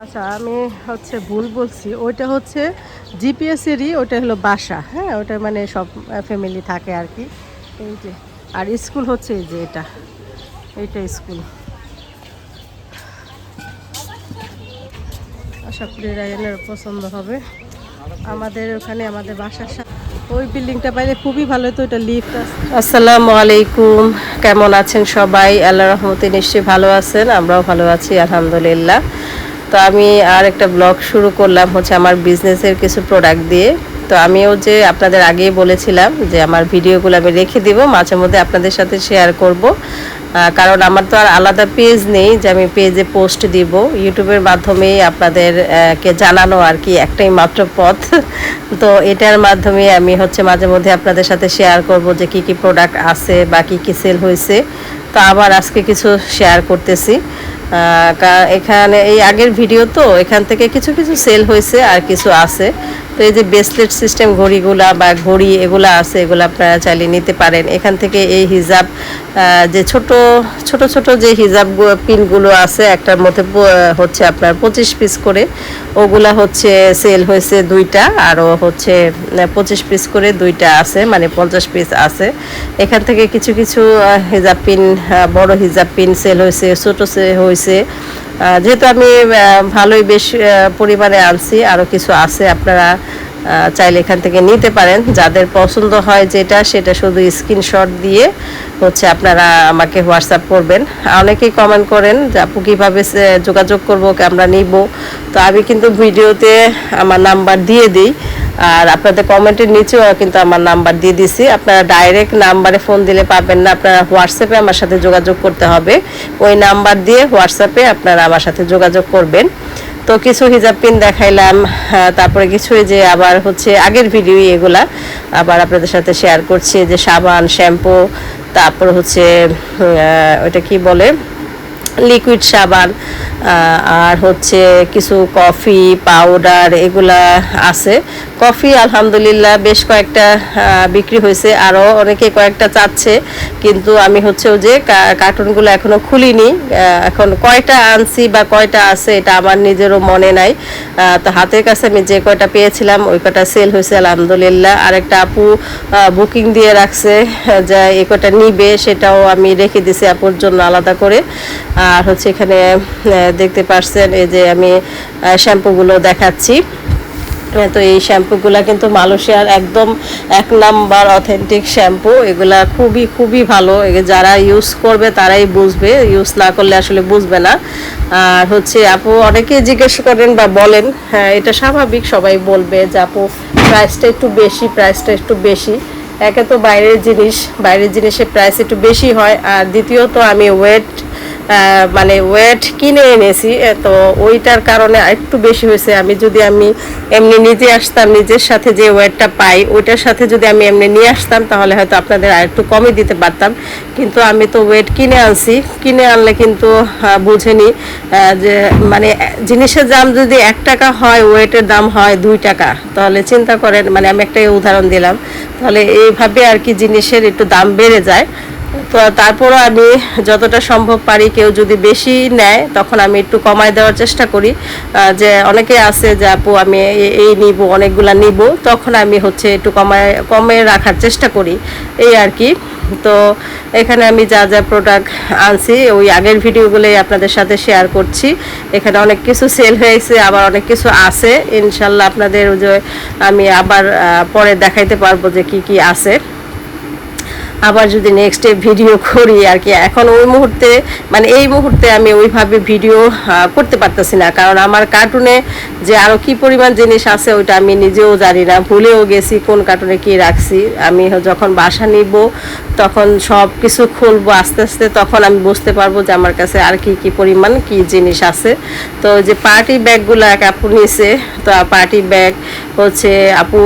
আচ্ছা, আমি হচ্ছে ভুল বলছি। ওইটা হচ্ছে জিপিএসেরই, ওটা হলো বাসা। হ্যাঁ, ওটা মানে সব ফ্যামিলি থাকে আর কি। এই যে, আর স্কুল হচ্ছে এই যে এইটা স্কুল। আশা করি রায়ানের পছন্দ হবে। আমাদের ওখানে আমাদের বাসার সাথে ওই বিল্ডিংটা পাইলে খুবই ভালো হতো। ওটা লিফট আছে। আসসালামু আলাইকুম, কেমন আছেন সবাই? আল্লাহর রহমতে নিশ্চয়ই ভালো আছেন, আমরাও ভালো আছি আলহামদুলিল্লাহ। তো আমি আর একটা ব্লগ শুরু করলাম হচ্ছে আমার বিজনেসের কিছু প্রোডাক্ট দিয়ে। তো আমিও যে আপনাদের আগেই বলেছিলাম যে আমার ভিডিওগুলো আমি রেখে দিব, মাঝে মধ্যে আপনাদের সাথে শেয়ার করব। কারণ আমার তো আর আলাদা পেজ নেই যে আমি পেজে পোস্ট দিব। ইউটিউবের মাধ্যমেই আপনাদের কে জানানো আর কি একটাই মাত্র পথ। তো এটার মাধ্যমে আমি হচ্ছে মাঝে মধ্যে আপনাদের সাথে শেয়ার করব যে কি কি প্রোডাক্ট আছে বা কি কি সেল হয়েছে। তো আবার আজকে কিছু শেয়ার করতেছি। এখানে এই আগের ভিডিও তো এখান থেকে কিছু কিছু সেল হয়েছে আর কিছু আছে। তো এই যে ব্রেসলেট সিস্টেম ঘড়িগুলা বা ঘড়ি এগুলা আছে, এগুলো আপনারা চাইলে নিতে পারেন। এখান থেকে এই হিজাব যে ছোট ছোট ছোট যে হিজাব পিনগুলো আছে, একটার মধ্যে হচ্ছে আপনার 25 পিস করে, ওগুলা হচ্ছে সেল হয়েছে দুইটা। আরও হচ্ছে 25 পিস করে দুইটা আছে, মানে 50 পিস আছে। এখান থেকে কিছু কিছু হিজাব পিন, বড় হিজাব পিন সেল হয়েছে, ছোটো সেল হয়েছে। যেহেতু আমি ভালোই বেশ পরিমাণে আনছি, আরও কিছু আছে, আপনারা চাইলে এখান থেকে নিতে পারেন। যাদের পছন্দ হয় যেটা, সেটা শুধু স্ক্রিনশট দিয়ে হচ্ছে আপনারা আমাকে হোয়াটসঅ্যাপ করবেন। অনেকেই কমেন্ট করেন যে আপু কীভাবে যোগাযোগ করবো, আমরা নিব। তো আমি কিন্তু ভিডিওতে আমার নাম্বার দিয়ে দিই, আর আপনাদের কমেন্টের নিচেও কিন্তু আমার নাম্বার দিয়ে দিছি। আপনারা ডাইরেক্ট নাম্বারে ফোন দিলে পাবেন না, আপনারা হোয়াটসঅ্যাপে আমার সাথে যোগাযোগ করতে হবে। ওই নাম্বার দিয়ে হোয়াটসঅ্যাপে আপনারা আমার সাথে যোগাযোগ করবেন। তো কিছু হিজাব পিন দেখাইলাম, তারপরে কিছু যে আবার হচ্ছে আগের ভিডিও এগুলা আবার আপনাদের সাথে শেয়ার করছি। যে সাবান, শ্যাম্পু, তারপর হচ্ছে ওইটা কি বলে, লিকুইড সাবান, আর হচ্ছে কিছু কফি পাউডার এগুলা আছে। কফি আলহামদুলিল্লাহ বেশ কয়েকটা বিক্রি হয়েছে, আরও অনেকে কয়েকটা চাচ্ছে, কিন্তু আমি হচ্ছে ওই যে কার্টুনগুলো এখনও খুলিনি। এখন কয়টা আনছি বা কয়টা আছে এটা আমার নিজেরও মনে নাই। তো হাতের কাছে আমি যে কয়টা পেয়েছিলাম ওই কয়টা সেল হয়েছে আলহামদুলিল্লাহ। আরেকটা আপু বুকিং দিয়ে রাখছে যে এই কয়টা নিবে, সেটাও আমি রেখে দিছি আপুর জন্য আলাদা করে। আর হচ্ছে এখানে দেখতে পাচ্ছেন এই যে আমি শ্যাম্পুগুলো দেখাচ্ছি। তো এই শ্যাম্পুগুলা কিন্তু মালয়েশিয়ার একদম 1 নাম্বার অথেন্টিক শ্যাম্পু। এগুলা খুবই খুবই ভালো, যারা ইউজ করবে তারাই বুঝবে, ইউজ না করলে আসলে বুঝবে না। আর হচ্ছে আপু অনেকে জিজ্ঞেস করেন বা বলেন, হ্যাঁ এটা স্বাভাবিক, সবাই বলবে যে আপু প্রাইসটা একটু বেশি। একে তো বাইরের জিনিসের প্রাইস একটু বেশি হয়, আর দ্বিতীয়ত আমি মানে ওয়েট কিনে এনেছি, তো ওইটার কারণে একটু বেশি হয়েছে। যদি আমি এমনি নিজে আসতাম, নিজের সাথে যে ওয়েটটা পাই ওইটার সাথে যদি আমি এমনি নিয়ে আসতাম, তাহলে হয়তো আপনাদের আর একটু কমে দিতে পারতাম। কিন্তু আমি তো ওয়েট কিনে আনছি, কিনে আনলে কিন্তু বুঝেনি যে মানে জিনিসের দাম যদি 1 টাকা হয়, ওয়েটের দাম হয় 2 টাকা, তাহলে চিন্তা করেন। মানে আমি একটা উদাহরণ দিলাম, তাহলে এইভাবে আর কি জিনিসের একটু দাম বেড়ে যায়। তো তারপরও আমি যতটা সম্ভব পারি, কেউ যদি বেশি নেয় তখন আমি একটু কমায় দেওয়ার চেষ্টা করি। যে অনেকে আছে যে আপু আমি এই নিব, অনেকগুলা নিব, তখন আমি হচ্ছে একটু কমে রাখার চেষ্টা করি, এই আর কি। তো এখানে আমি যা যা প্রোডাক্ট আনছি ওই আগের ভিডিওগুলোই আপনাদের সাথে শেয়ার করছি। এখানে অনেক কিছু সেল হয়েছে, আবার অনেক কিছু আছে। ইনশাল্লাহ আপনাদের যে আমি আবার পরে দেখাইতে পারবো যে কি কি আছে, আবার যদি নেক্সট ভিডিও করি আর কি। এখন ওই মুহূর্তে মানে এই মুহূর্তে আমি ওইভাবে ভিডিও করতে পারতেছি না, কারণ আমার কার্টুনে যে আরও কি পরিমাণ জিনিস আছে ওইটা আমি নিজেও জানি না, ভুলেও গেছি কোন কার্টুনে কি রাখছি। আমি যখন বাসা নিব তখন সব কিছু খুলবো আস্তে আস্তে, তখন আমি বুঝতে পারবো যে আমার কাছে আর কি কি পরিমাণ কি জিনিস আছে। তো যে পার্টি ব্যাগগুলো এক আপু নিয়েছে, তো পার্টি ব্যাগ হচ্ছে আপু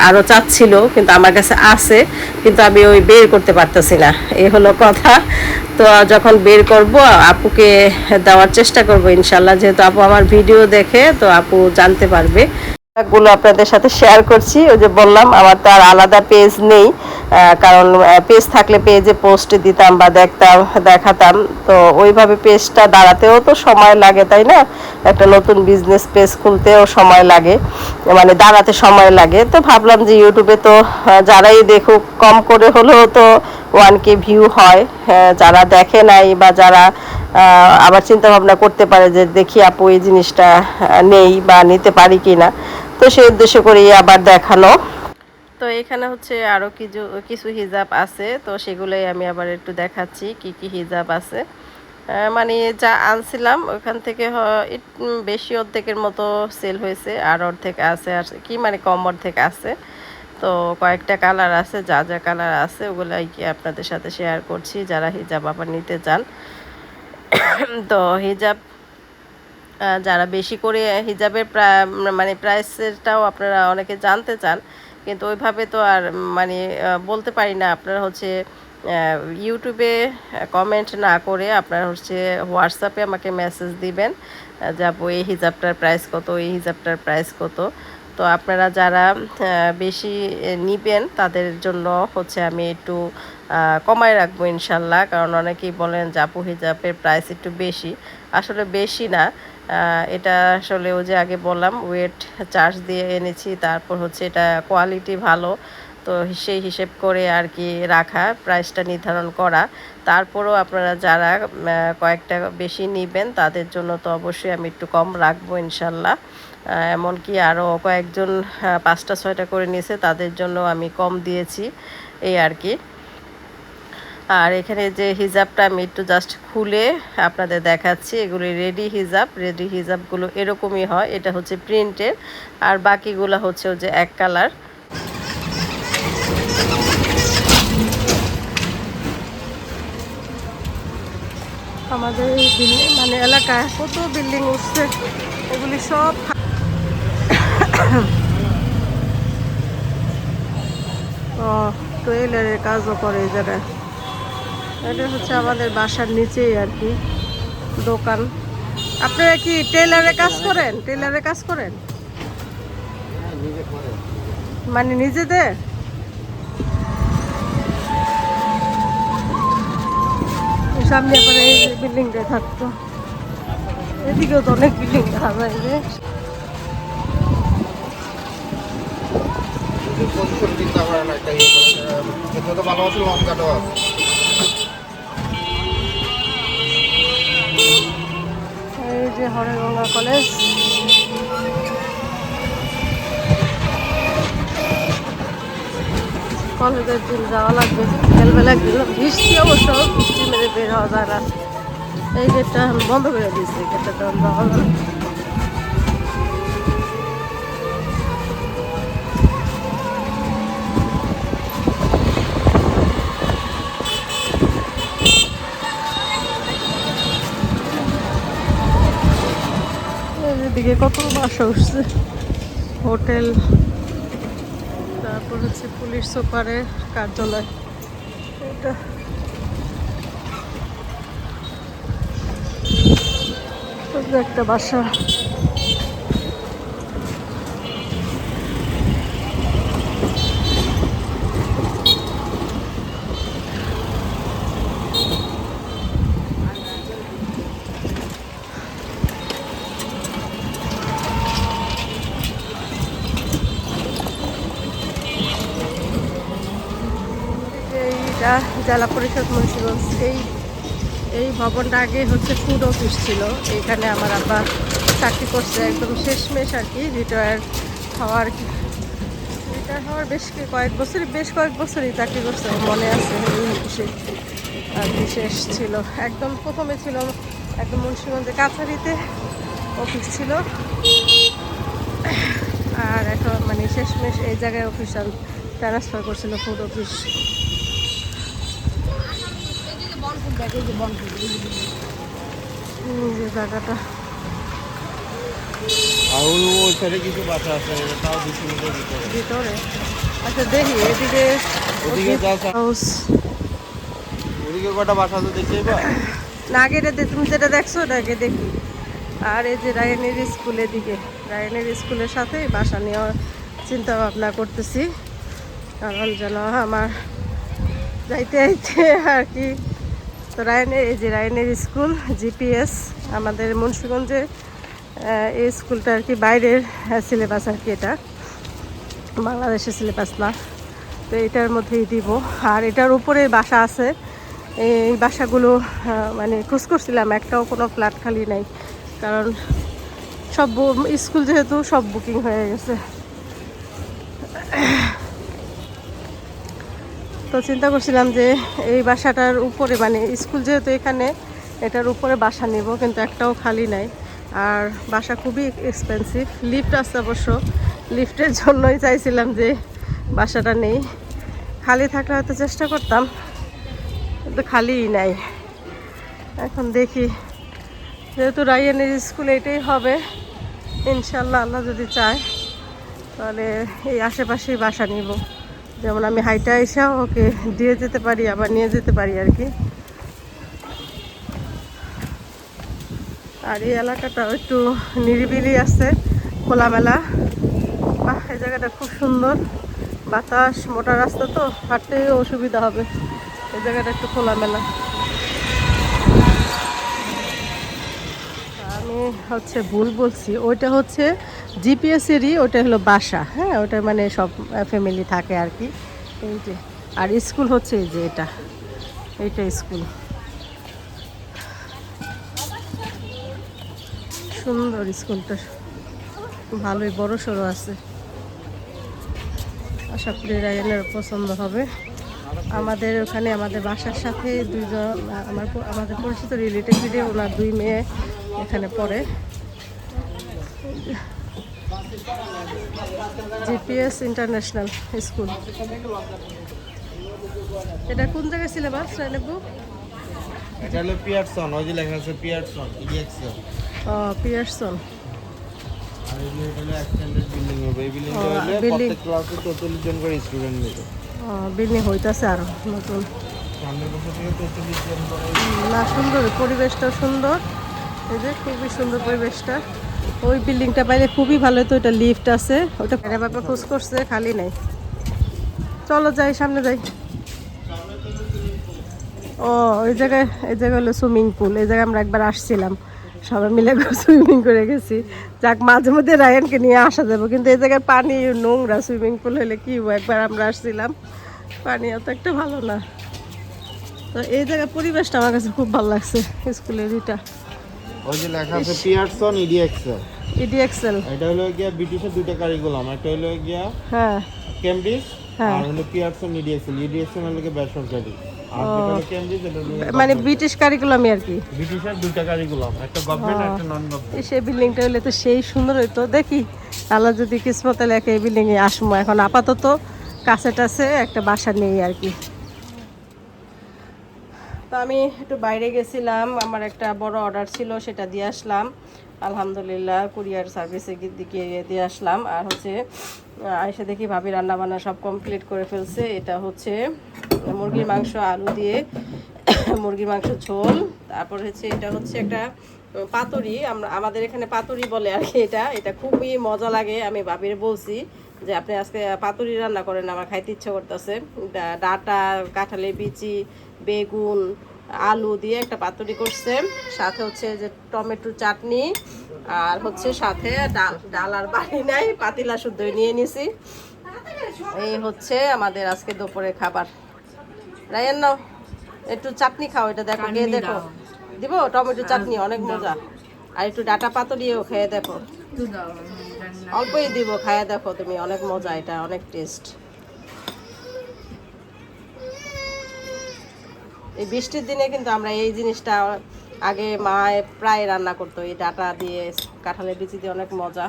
আরও চাচ্ছিল, কিন্তু আমার কাছে আছে, কিন্তু আমি ওই বের করতে পারতেছি না, এই হলো কথা। তো যখন বের করব আপুকে দেওয়ার চেষ্টা করব ইনশাল্লাহ, যেহেতু আপু আমার ভিডিও দেখে, তো আপু জানতে পারবে। গুলো আপনাদের সাথে শেয়ার করছি। ওই যে বললাম আমার তো আর আলাদা পেজ নেই, কারণ পেজ থাকলে পেজে পোস্ট দিতাম বা দেখতাম, দেখাতাম। তো ওইভাবে পেজটা দাঁড়াতেও তো সময় লাগে, তাই না? একটা নতুন বিজনেস পেজ খুলতেও সময় লাগে, মানে দাঁড়াতে সময় লাগে। তো ভাবলাম যে ইউটিউবে তো যারাই দেখুক, কম করে হলেও তো 1K ভিউ হয়। যারা দেখে নাই বা যারা আবার চিন্তা ভাবনা করতে পারে যে দেখি আপু এই জিনিসটা নেই বা নিতে পারি কিনা, তো সেই উদ্দেশ্য করেই আবার দেখানো। তো এখানে হচ্ছে আরও কিছু কিছু হিজাব আছে, তো সেগুলোই আমি আবার একটু দেখাচ্ছি কি কি হিজাব আছে। মানে যা আনছিলাম ওখান থেকে বেশি অর্ধেকের মতো সেল হয়েছে, আর অর্ধেক আছে, আর কি মানে কম অর্ধেক আছে। তো কয়েকটা কালার আছে, যা যা কালার আছে ওগুলাই কি আপনাদের সাথে শেয়ার করছি, যারা হিজাব আবার নিতে চান। তো হিজাব যারা বেশি করে হিজাবের মানে প্রাইসটাও আপনারা অনেকে জানতে চান, কিন্তু ওইভাবে তো আর মানে বলতে পারি না। আপনারা হচ্ছে ইউটিউবে কমেন্ট না করে আপনারা হচ্ছে হোয়াটসঅ্যাপে আমাকে মেসেজ দিবেন যে আপু এই হিজাবটার প্রাইস কত, এই হিজাবটার প্রাইস কত। তো আপনারা যারা বেশি নিবেন তাদের জন্য হচ্ছে আমি একটু কমায় রাখবো ইনশাল্লাহ, কারণ অনেকেই বলেন যে আপু হিজাবের প্রাইস একটু বেশি। আসলে বেশি না, এটা আসলে ওই যে আগে বললাম ওয়েট চার্জ দিয়ে এনেছি, তারপর হচ্ছে এটা কোয়ালিটি ভালো, তো সেই হিসেব করে আর কি রাখা, প্রাইসটা নির্ধারণ করা। তারপরও আপনারা যারা কয়েকটা বেশি নেবেন তাদের জন্য তো অবশ্যই আমি একটু কম রাখবো ইনশাল্লাহ। এমনকি আরও কয়েকজন 5টা 6টা করে নিয়েছে, তাদের জন্য আমি কম দিয়েছি, এই আর কি। আর এখানে যে হিজাবটা আমি একটু জাস্ট খুলে আপনাদের দেখাচ্ছি, এগুলি রেডি হিজাব। রেডি হিজাবগুলো এরকমই হয়, এটা হচ্ছে প্রিন্টের, আর বাকিগুলো হচ্ছে ওই যে এক কালার। আমাদের এই বিল্ডিং মানে এলাকায় কত বিল্ডিং উঠছে, এগুলি সব টেইলারের কাজও করে এই জায়গায়। এটা হচ্ছে আমাদের বাসার নিচেই আর কি দোকান। আপনারা কি টেইলারের কাজ করেন? টেইলারের কাজ করেন মানে নিজেদের? সামনে পরে এই বিল্ডিংটা থাকতো, এদিকেও তো অনেক বিল্ডিং দেখা যায় যে। এই যে হরেগঙ্গা কলেজ, কলেজের দিন যাওয়া লাগবে বিকেলবেলা, বৃষ্টি অবশ্য, বৃষ্টি মেরে বের হওয়া যায় না। এই গেটটা বন্ধ করে দিয়েছি, গেটটা বন্ধ হলো। এদিকে কত বাসা উঠছে, হোটেল, তারপর হচ্ছে পুলিশ সুপারের কার্যালয়। এটা একটা বাসা। এইটা জেলা পরিষদ মুন্সিগঞ্জ। এই ভবনটা আগে হচ্ছে ফুড অফিস ছিল, এইখানে আমার আব্বা চাকরি করছে, একদম শেষমেশ আর কি রিটায়ার হওয়ার বেশ কয়েক বছরই চাকরি করছে, মনে আছে এই অফিসে আর কি। শেষ ছিল একদম প্রথমে ছিল একদম মুন্সিগঞ্জে কাছারিতে অফিস ছিল, আর এখন মানে শেষমেশ এই জায়গায় অফিস ট্রান্সফার করছিল ফুড অফিস। যে জায়গাটা ভিতরে, আচ্ছা দেখি এদিকে কটা বাসা তো দেখতে না, আগে তুমি যেটা দেখছো ওটাকে দেখি। আর এই যে রায়ানের স্কুলের দিকে, রায়ানের স্কুলের সাথে বাসা নেওয়ার চিন্তা ভাবনা করতেছি, কারণ যেন আমার যাইতে যাইতে আর কি। তো রায়ানের, এই যে রায়ানের স্কুল জিপিএস, আমাদের মুন্সিগঞ্জে এই স্কুলটা আর কি বাইরের সিলেবাস আর কি, এটা বাংলাদেশের সিলেবাস না। তো এটার মধ্যেই দিব। আর এটার উপরে বাসা আছে, এই বাসাগুলো মানে খোঁজ করছিলাম, একটাও কোনো ফ্ল্যাট খালি নাই, কারণ সব স্কুল যেহেতু সব বুকিং হয়ে গেছে। তো চিন্তা করছিলাম যে এই বাসাটার উপরে, মানে স্কুল যেহেতু এখানে, এটার উপরে বাসা নেব, কিন্তু একটাও খালি নাই। আর বাসা খুবই এক্সপেন্সিভ। লিফট আছে অবশ্য, লিফটের জন্যই চাইছিলাম যে বাসাটা নেই। খালি থাকলে হয়তো চেষ্টা করতাম, কিন্তু খালিই নাই। এখন দেখি, যেহেতু রায়ানের স্কুল এটাই হবে, ইনশাল্লাহ আল্লাহ যদি চায় তাহলে এই আশেপাশেই বাসা নিব, যেমন আমি হাইটা এসে ওকে দিয়ে যেতে পারি, আবার নিয়ে যেতে পারি আর কি। আর এই এলাকাটাও একটু নিরিবিলি আছে, খোলামেলা। বাহ, এই জায়গাটা খুব সুন্দর, বাতাস, মোটা রাস্তা, তো হাঁটতেও অসুবিধা হবে। এই জায়গাটা একটু খোলামেলা। আমি হচ্ছে ভুল বলছি, ওইটা হচ্ছে জিপিএসেরই, ওটা হলো বাসা। হ্যাঁ, ওটা মানে সব ফ্যামিলি থাকে আর কি। এই যে, আর স্কুল হচ্ছে এই যে এইটা স্কুল। সুন্দর স্কুলটা, ভালোই বড় সড়ো আছে। আশা করি রায়ানের পছন্দ হবে। আমাদের ওখানে আমাদের বাসার সাথে দুইজন আমাদের পরিচিত রিলেটিভে ওনার 2 মেয়ে এখানে পড়ে। GPS international school. এটা কোন জায়গায় সিলেবাস রায়নেবু? এটা হলো পিয়ারসন, ওই যে লেখা আছে পিয়ারসন, ইডিএক্সএল। পিয়ারসন। আর এই যে হলো এক্সটেন্ডেড বিল্ডিং হবে। এই বিল্ডিংটা হলো প্রত্যেক ক্লাসে 44 জন করে স্টুডেন্ট নেবে। বিল্ডিং হইতাছে আরো নতুন, সামনের বছর থেকে 44 জন করে। না, সুন্দর পরিবেশটাও সুন্দর, এই যে খুবই সুন্দর পরিবেশটা। ওই বিল্ডিংটা পাইলে খুবই ভালো হতো, ওটা লিফট আছে, ওটা বাবা খোঁজ করছে, খালি নাই। চলো যাই, সামনে যাই। ও, এই জায়গায় হলো সুইমিং পুল। এই জায়গায় আমরা একবার আসছিলাম, সবাই মিলে সুইমিং করে গেছি। যাক, মাঝে মধ্যে রায়ানকে নিয়ে আসা যাবে, কিন্তু এই জায়গায় পানি নোংরা। সুইমিং পুল হলে কি হবো, একবার আমরা আসছিলাম, পানি অত একটা ভালো না। তো এই জায়গায় পরিবেশটা আমার কাছে খুব ভালো লাগছে, স্কুলের এটা। ওই যে লেখা আছে পিয়ারসন, ইডিএক্সএল। ইডিএক্সএল, এটা হলো গিয়া ব্রিটিশের দুইটা কারিকুলাম, একটা হলো গিয়া হ্যাঁ কেমব্রিজ, হ্যাঁ। আর হলো পিয়ারসন ইডিএক্সএল। ইডিএক্সএল হলো গিয়া বেসরকারি, আর যেটা হলো কেমব্রিজ, এটা হলো মানে ব্রিটিশ কারিকুলামই আর কি। ব্রিটিশের দুইটা কারিকুলাম, একটা গভর্নমেন্ট একটা নন গভর্নমেন্ট। সেই বিল্ডিংটা হলে তো সেই সুন্দর হইতো। দেখি আল্লাহ যদি কিসমতে লেখে এই বিল্ডিংয়ে আসবো। এখন আপাতত কাছে টাছে একটা বাসা নেই আর কি। তো আমি একটু বাইরে গেছিলাম, আমার একটা বড় অর্ডার ছিল, সেটা দিয়ে আসলাম আলহামদুলিল্লাহ। কুরিয়ার সার্ভিসে দিকে দিয়ে আসলাম। আর হচ্ছে আইসা দেখি ভাবি রান্না বান্না সব কমপ্লিট করে ফেলছে। এটা হচ্ছে মুরগির মাংস আলু দিয়ে, মুরগির মাংস ঝোল। তারপর হচ্ছে এটা হচ্ছে একটা পাতুরি, আমাদের এখানে পাতুরি বলে আর কি। এটা খুবই মজা লাগে। আমি ভাবির বলছি যে আপনি আজকে পাতুরি রান্না করেন, আমার খাইতে ইচ্ছা করতেছে। ডাটা, কাঁঠালের বিচি, বেগুন, আলু দিয়ে একটা পাতুরি করছে, সাথে হচ্ছে যে টমেটো চাটনি, আর হচ্ছে সাথে ডাল আর বাড়ি নাই, পাতিলা শুদ্ধ নিয়ে নিছি। এই হচ্ছে আমাদের আজকে দুপুরের খাবার। রায়ান নাও একটু চাটনি খাও, এটা দেখো, খেয়ে দেখো। দিব টমেটো চাটনি, অনেক মজা। আর একটু ডাটা পাতুরিও খেয়ে দেখো, অল্পই দিব, খাইয়ে দেখো তুমি, অনেক মজা, এটা অনেক টেস্ট। এই বৃষ্টির দিনে কিন্তু আমরা এই জিনিসটা আগে মা প্রায় রান্না করতো, এই ডাটা দিয়ে, কাঁঠালের বিচি দিয়ে, অনেক মজা।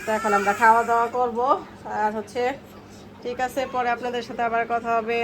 তো এখন আমরা খাওয়া দাওয়া করব। আর হচ্ছে ঠিক আছে, পরে আপনাদের সাথে আবার কথা হবে।